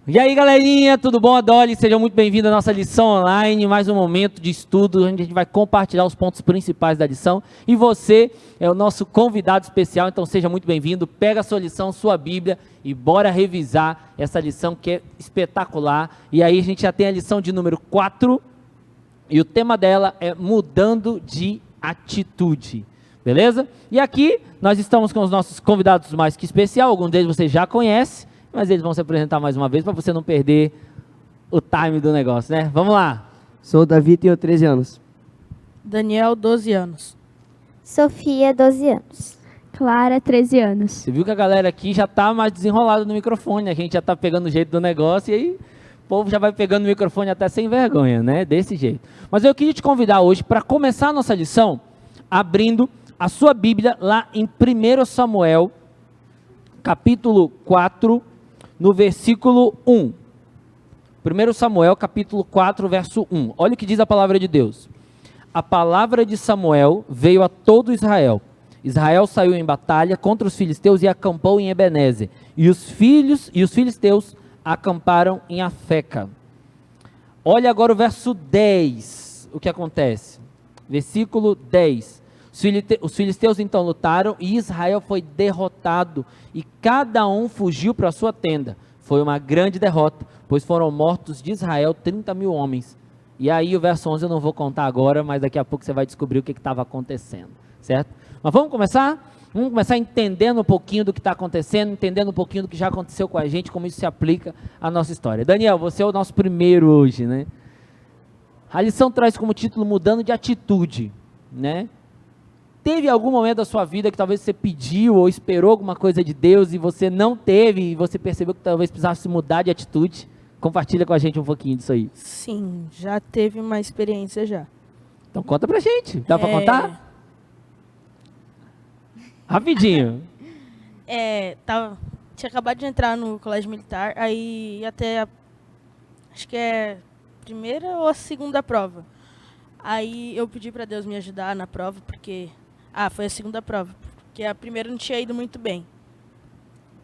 E aí, galerinha, tudo bom? Adole, sejam muito bem-vindos à nossa lição online, mais um momento de estudo, onde a gente vai compartilhar os pontos principais da lição. E você é o nosso convidado especial, então seja muito bem-vindo. Pega a sua lição, sua Bíblia e bora revisar essa lição que é espetacular. E aí a gente já tem a lição de número 4 e o tema dela é mudando de atitude. Beleza? E aqui nós estamos com os nossos convidados mais que especial, alguns deles você já conhece, mas eles vão se apresentar mais uma vez para você não perder o time do negócio, né? Vamos lá. Sou o Davi, tenho 13 anos. Daniel, 12 anos. Sofia, 12 anos. Clara, 13 anos. Você viu que a galera aqui já está mais desenrolada no microfone, a gente já está pegando o jeito do negócio e aí o povo já vai pegando o microfone até sem vergonha, né? Desse jeito. Mas eu queria te convidar hoje para começar a nossa lição abrindo a sua Bíblia lá em 1 Samuel, capítulo 4, no versículo 1. 1 Samuel, capítulo 4, verso 1. Olha o que diz a palavra de Deus. A palavra de Samuel veio a todo Israel. Israel saiu em batalha contra os filisteus e acampou em Ebenezer. E os filisteus acamparam em Afeca. Olha agora o verso 10, o que acontece. Versículo 10. Os filisteus então lutaram e Israel foi derrotado e cada um fugiu para a sua tenda. Foi uma grande derrota, pois foram mortos de Israel 30.000 homens. E aí o verso 11 eu não vou contar agora, mas daqui a pouco você vai descobrir o que estava acontecendo, certo? Mas vamos começar? Vamos começar entendendo um pouquinho do que está acontecendo, entendendo um pouquinho do que já aconteceu com a gente, como isso se aplica à nossa história. Daniel, você é o nosso primeiro hoje, né? A lição traz como título Mudando de Atitude, né? Teve algum momento da sua vida que talvez você pediu ou esperou alguma coisa de Deus e você não teve e você percebeu que talvez precisasse mudar de atitude? Compartilha com a gente um pouquinho disso aí. Sim, já teve uma experiência já. Então conta pra gente. Dá pra contar? Rapidinho. Tinha acabado de entrar no colégio militar, aí acho que é a primeira ou a segunda prova. Aí eu pedi para Deus me ajudar na prova, porque... foi a segunda prova, porque a primeira não tinha ido muito bem.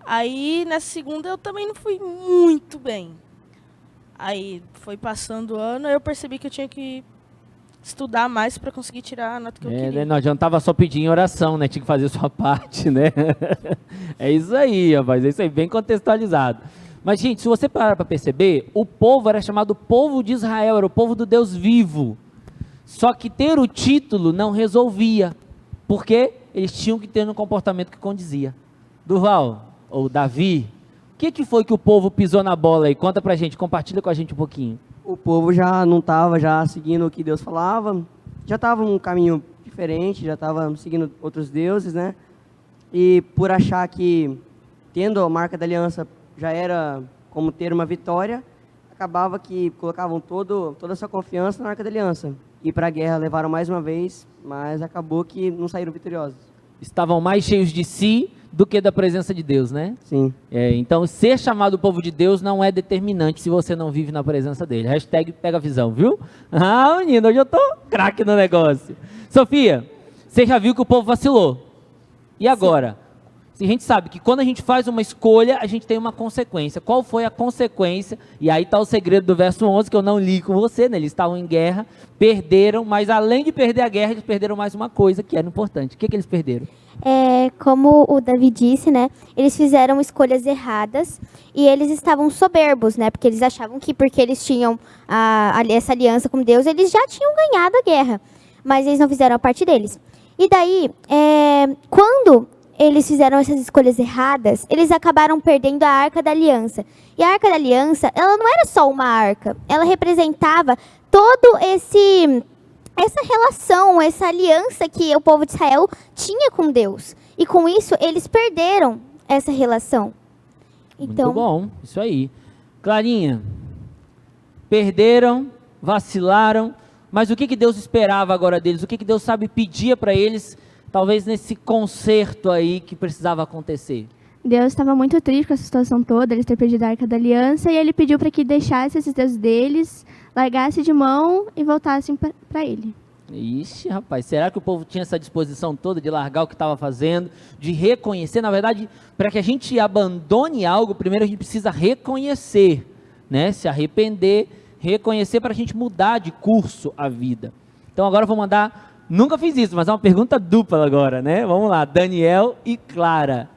Aí, nessa segunda, eu também não fui muito bem. Aí, foi passando o ano, eu percebi que eu tinha que estudar mais para conseguir tirar a nota que eu queria. Né, não adiantava só pedir em oração, né? Tinha que fazer a sua parte, né? É isso aí, rapaz, é isso aí, bem contextualizado. Mas, gente, se você parar para perceber, o povo era chamado povo de Israel, era o povo do Deus vivo. Só que ter o título não resolvia, porque eles tinham que ter um comportamento que condizia. Durval, ou Davi, o que foi que o povo pisou na bola aí? Conta pra gente, compartilha com a gente um pouquinho. O povo já não estava seguindo o que Deus falava, já estava num caminho diferente, já estava seguindo outros deuses, né? E por achar que tendo a marca da aliança já era como ter uma vitória, acabava que colocavam toda a sua confiança na marca da aliança. E para a guerra levaram mais uma vez, mas acabou que não saíram vitoriosos. Estavam mais cheios de si do que da presença de Deus, né? Sim. Então, ser chamado povo de Deus não é determinante se você não vive na presença dele. Hashtag pega a visão, viu? Menino, hoje eu tô craque no negócio. Sofia, você já viu que o povo vacilou. E agora? A gente sabe que quando a gente faz uma escolha, a gente tem uma consequência. Qual foi a consequência? E aí está o segredo do verso 11, que eu não li com você, né? Eles estavam em guerra, perderam, mas além de perder a guerra, eles perderam mais uma coisa que era importante. O que eles perderam? Como o Davi disse, né? Eles fizeram escolhas erradas e eles estavam soberbos, né? Porque eles achavam que porque eles tinham essa aliança com Deus, eles já tinham ganhado a guerra. Mas eles não fizeram a parte deles. E daí, quando eles fizeram essas escolhas erradas, eles acabaram perdendo a Arca da Aliança. E a Arca da Aliança, ela não era só uma arca, ela representava todo essa relação, essa aliança que o povo de Israel tinha com Deus. E com isso, eles perderam essa relação. Então, muito bom, isso aí. Clarinha, perderam, vacilaram, mas o que Deus esperava agora deles? O que Deus pedia para eles, talvez nesse conserto aí que precisava acontecer? Deus estava muito triste com essa situação toda, eles ter perdido a Arca da Aliança, e ele pediu para que deixasse esses deuses deles, largasse de mão e voltassem para ele. Ixi, rapaz, será que o povo tinha essa disposição toda de largar o que estava fazendo, de reconhecer? Na verdade, para que a gente abandone algo, primeiro a gente precisa reconhecer, né? Se arrepender, reconhecer para a gente mudar de curso a vida. Então agora eu vou mandar, nunca fiz isso, mas é uma pergunta dupla agora, né? Vamos lá, Daniel e Clara.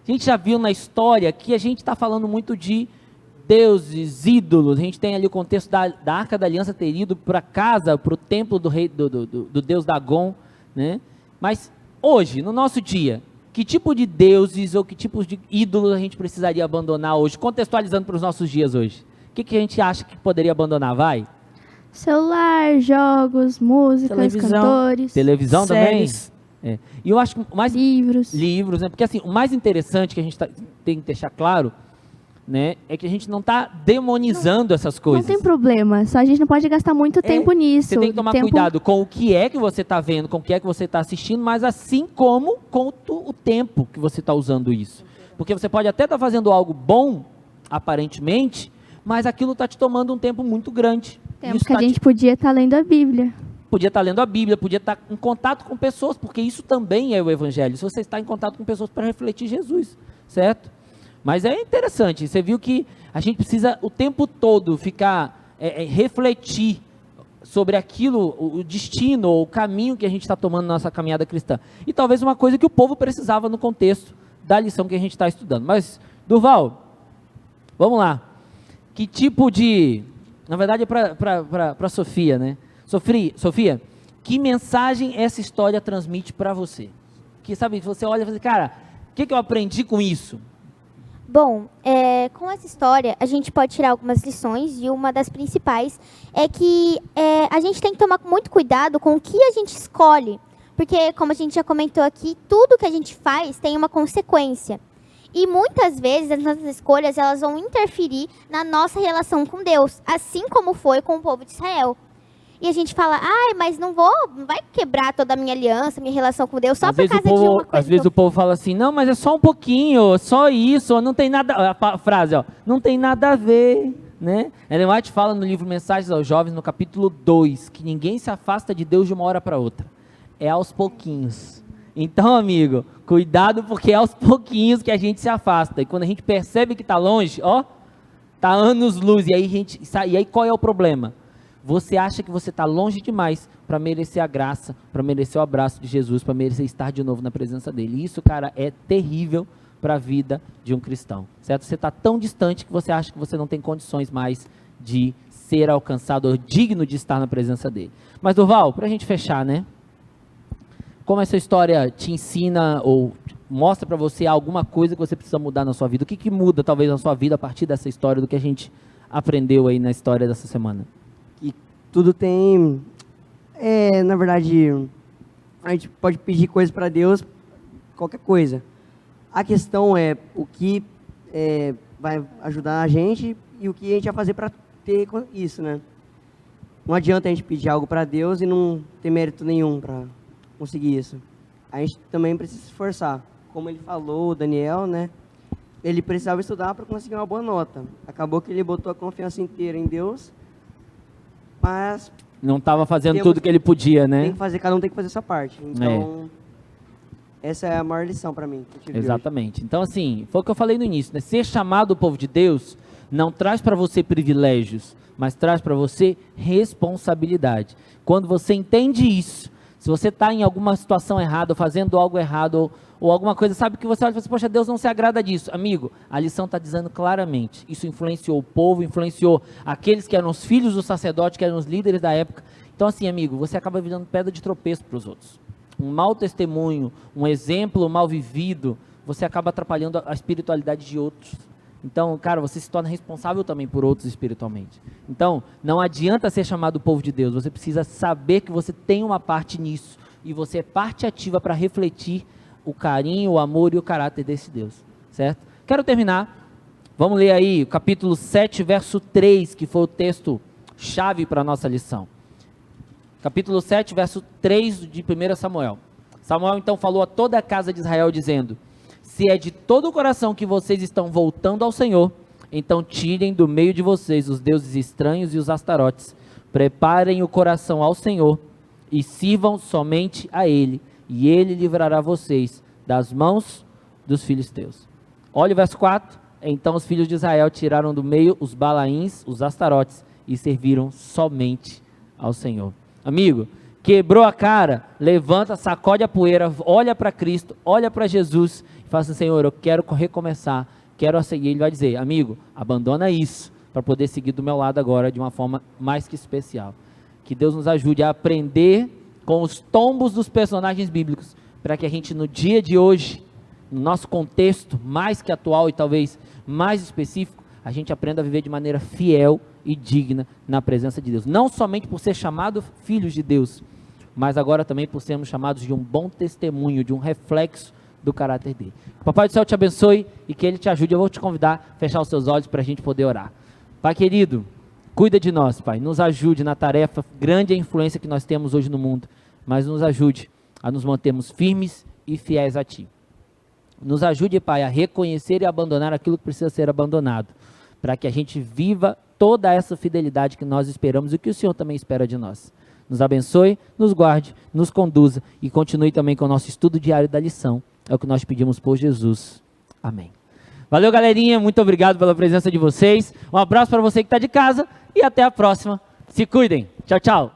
A gente já viu na história que a gente está falando muito de deuses, ídolos. A gente tem ali o contexto da Arca da Aliança ter ido para casa, para o templo do rei, do deus Dagon, né? Mas hoje, no nosso dia, que tipo de deuses ou que tipos de ídolos a gente precisaria abandonar hoje, contextualizando para os nossos dias hoje? O que a gente acha que poderia abandonar? Vai? Celular, jogos, músicas, Televisão. cantores, Televisão Séries. também? É. E eu acho que o mais... livros. Né? Porque assim, o mais interessante que a gente tem que deixar claro, né, é que a gente não está demonizando essas coisas. Não tem problema, só a gente não pode gastar muito tempo nisso. Você tem que tomar cuidado com o que é que você está vendo, com o que é que você está assistindo, mas assim como com o tempo que você está usando isso. Porque você pode até estar fazendo algo bom, aparentemente, mas aquilo está te tomando um tempo muito grande. Tempo Isso que a tá gente podia estar lendo a Bíblia. Podia estar lendo a Bíblia, podia estar em contato com pessoas, porque isso também é o Evangelho. Se você está em contato com pessoas para refletir Jesus, certo? Mas é interessante, você viu que a gente precisa o tempo todo ficar, refletir sobre aquilo, o destino, ou o caminho que a gente está tomando na nossa caminhada cristã. E talvez uma coisa que o povo precisava no contexto da lição que a gente está estudando. Mas, Durval, vamos lá. Que tipo de... Na verdade é para Sofia, né? Sofia, que mensagem essa história transmite para você? Que, sabe, você olha e fala assim, cara, o que eu aprendi com isso? Bom, com essa história, a gente pode tirar algumas lições, e uma das principais é que a gente tem que tomar muito cuidado com o que a gente escolhe, porque, como a gente já comentou aqui, tudo que a gente faz tem uma consequência. E muitas vezes as nossas escolhas elas vão interferir na nossa relação com Deus, assim como foi com o povo de Israel. E a gente fala, mas não vai quebrar toda a minha aliança, minha relação com Deus, só por causa de uma coisa. Às vezes o povo fala assim, não, mas é só um pouquinho, só isso, não tem nada, a frase, não tem nada a ver, né? Ellen White fala no livro Mensagens aos Jovens, no capítulo 2, que ninguém se afasta de Deus de uma hora para outra, é aos pouquinhos. Então, amigo, cuidado, porque é aos pouquinhos que a gente se afasta, e quando a gente percebe que está longe, está anos-luz, e aí qual é o problema? Você acha que você está longe demais para merecer a graça, para merecer o abraço de Jesus, para merecer estar de novo na presença dele. Isso, cara, é terrível para a vida de um cristão, certo? Você está tão distante que você acha que você não tem condições mais de ser alcançado ou digno de estar na presença dele. Mas, Durval, para a gente fechar, né? Como essa história te ensina ou mostra para você alguma coisa que você precisa mudar na sua vida? O que muda, talvez, na sua vida a partir dessa história, do que a gente aprendeu aí na história dessa semana? Tudo tem, na verdade, a gente pode pedir coisas para Deus, qualquer coisa. A questão é o que vai ajudar a gente e o que a gente vai fazer para ter isso, né? Não adianta a gente pedir algo para Deus e não ter mérito nenhum para conseguir isso. A gente também precisa se esforçar. Como ele falou, o Daniel, né? Ele precisava estudar para conseguir uma boa nota. Acabou que ele botou a confiança inteira em Deus, mas não estava fazendo tudo que ele podia, né? Tem que fazer, cada um tem que fazer essa parte. Então, essa é a maior lição para mim. Exatamente. Então, assim, foi o que eu falei no início, né? Ser chamado o povo de Deus não traz para você privilégios, mas traz para você responsabilidade. Quando você entende isso, se você está em alguma situação errada, fazendo algo errado, ou alguma coisa, sabe que você olha e fala assim, poxa, Deus não se agrada disso. Amigo, a lição está dizendo claramente, isso influenciou o povo, influenciou aqueles que eram os filhos do sacerdote, que eram os líderes da época. Então, assim, amigo, você acaba virando pedra de tropeço para os outros. Um mau testemunho, um exemplo mal vivido, você acaba atrapalhando a espiritualidade de outros. Então, cara, você se torna responsável também por outros espiritualmente. Então, não adianta ser chamado povo de Deus, você precisa saber que você tem uma parte nisso, e você é parte ativa para refletir o carinho, o amor e o caráter desse Deus, certo? Quero terminar, vamos ler aí o capítulo 7, verso 3, que foi o texto chave para a nossa lição. Capítulo 7, verso 3 de 1 Samuel. Samuel então falou a toda a casa de Israel, dizendo: se é de todo o coração que vocês estão voltando ao Senhor, então tirem do meio de vocês os deuses estranhos e os astarotes, preparem o coração ao Senhor, e sirvam somente a ele, e ele livrará vocês das mãos dos filisteus. Olha o verso 4. Então os filhos de Israel tiraram do meio os balaíns, os astarotes, e serviram somente ao Senhor. Amigo, quebrou a cara, levanta, sacode a poeira, olha para Cristo, olha para Jesus, e fala assim: Senhor, eu quero recomeçar, quero seguir. Ele vai dizer: amigo, abandona isso, para poder seguir do meu lado agora, de uma forma mais que especial. Que Deus nos ajude a aprender com os tombos dos personagens bíblicos, para que a gente no dia de hoje, no nosso contexto mais que atual e talvez mais específico, a gente aprenda a viver de maneira fiel e digna na presença de Deus. Não somente por ser chamado filhos de Deus, mas agora também por sermos chamados de um bom testemunho, de um reflexo do caráter dele. O Papai do Céu te abençoe e que ele te ajude. Eu vou te convidar a fechar os seus olhos para a gente poder orar. Pai querido, cuida de nós, Pai. Nos ajude na tarefa, grande a influência que nós temos hoje no mundo, mas nos ajude a nos mantermos firmes e fiéis a Ti. Nos ajude, Pai, a reconhecer e abandonar aquilo que precisa ser abandonado, para que a gente viva toda essa fidelidade que nós esperamos e que o Senhor também espera de nós. Nos abençoe, nos guarde, nos conduza e continue também com o nosso estudo diário da lição. É o que nós pedimos por Jesus. Amém. Valeu, galerinha. Muito obrigado pela presença de vocês. Um abraço para você que está de casa e até a próxima. Se cuidem. Tchau, tchau.